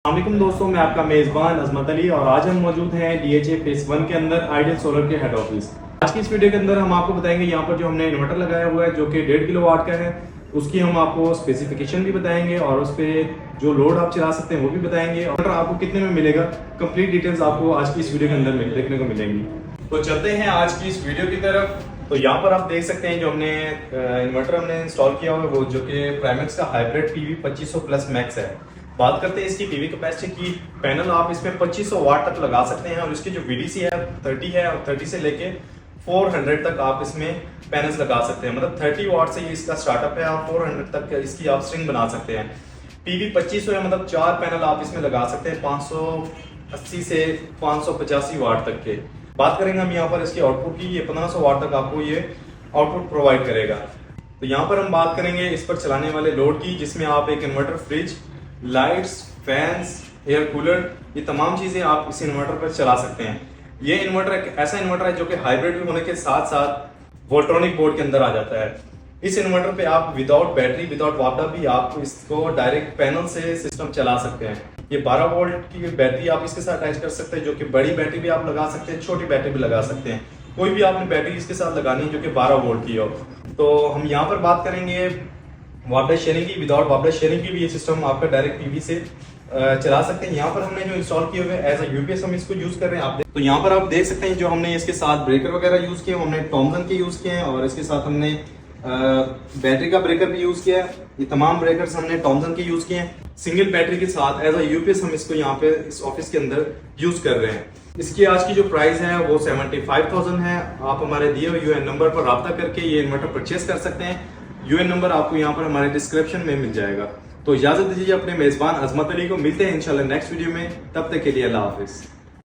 अस्सलामुअलैकुम दोस्तों, मैं आपका मेज़बान अजमत अली और आज हम मौजूद हैं DHA फेस 1 के अंदर आइडियल सोलर के हेड ऑफिस। आज की इस वीडियो के अंदर हम आपको बताएंगे यहाँ पर जो हमने इन्वर्टर लगाया हुआ है जो कि 1.5 किलोवाट का है, उसकी हम आपको स्पेसिफिकेशन भी बताएंगे और उस पर जो लोड आप चला सकते हैं वो भी बताएंगे और आपको कितने में मिलेगा। कंप्लीट डिटेल्स आपको आज की इस वीडियो के अंदर देखने को मिलेंगी। तो चलते हैं आज की इस वीडियो की तरफ। तो यहाँ पर आप देख सकते हैं जो हमने इन्वर्टर हमने इंस्टॉल किया हुआ है वो जो कि प्राइमेक्स का हाइब्रिड PV 2500 प्लस मैक्स है। बात करते हैं इसकी पीवी कैपेसिटी की। पैनल आप इसमें 2500 वाट तक लगा सकते हैं और इसकी जो VDC है 30 है और 30 से लेके 400 तक आप इसमें पैनल्स लगा सकते हैं। मतलब 30 वाट से ये इसका स्टार्टअप है और 400 तक इसकी आप स्ट्रिंग बना सकते हैं। PV 2500 है, मतलब 4 पैनल आप इसमें लगा सकते हैं 580 से 585 वाट तक के। बात करेंगे हम यहाँ पर इसके आउटपुट की। ये 1500 वाट तक आपको ये आउटपुट प्रोवाइड करेगा। तो यहाँ पर हम बात करेंगे इस पर चलाने वाले लोड की, जिसमें आप एक inverter, fridge, lights, fans, air cooler, ये तमाम चीजें आप इस इन्वर्टर पर चला सकते हैं। ये इन्वर्टर एक ऐसा इन्वर्टर है जो कि हाइब्रिड भी होने के साथ साथ वोल्ट्रॉनिक बोर्ड के अंदर आ जाता है। इस इन्वर्टर पे आप विदाउट बैटरी, विदाउट वापडा भी आप इसको डायरेक्ट पैनल से सिस्टम चला सकते हैं। ये 12 वोल्ट की बैटरी आप इसके साथ अटैच कर सकते हैं, जो कि बड़ी बैटरी भी आप लगा सकते हैं, छोटी बैटरी भी लगा सकते हैं। कोई भी आपने बैटरी इसके साथ लगानी है जो कि 12 वोल्ट की हो। तो हम यहाँ पर बात करेंगे वापडा शेयरिंग की। विदाउट वापडा शेयरिंग की भी ये सिस्टम आपका डायरेक्ट PV से चला सकते हैं। यहाँ पर हमने जो इंस्टॉल किए हुए एज अ UPS हम इसको यूज कर रहे हैं। आप तो यहाँ पर आप देख सकते हैं जो हमने इसके साथ ब्रेकर वगैरह यूज किए, हमने टॉमसन के यूज किए हैं और इसके साथ हमने बैटरी का ब्रेकर भी यूज किया है। ये तमाम ब्रेकर्स हमने टॉमसन के यूज किए हैं। सिंगल बैटरी के साथ एज अ UPS हम इसको यहाँ पे इस ऑफिस के अंदर यूज कर रहे हैं। इसकी आज की जो प्राइस है वो 75,000 है। आप हमारे दिए हुए UN नंबर पर राब्ता करके ये इन्वर्टर परचेस कर सकते हैं। UN नंबर आपको यहाँ पर हमारे डिस्क्रिप्शन में मिल जाएगा। तो इजाजत दीजिए अपने मेजबान अजमत अली को। मिलते हैं इंशाल्लाह नेक्स्ट वीडियो में, तब तक के लिए अल्लाह हाफिज।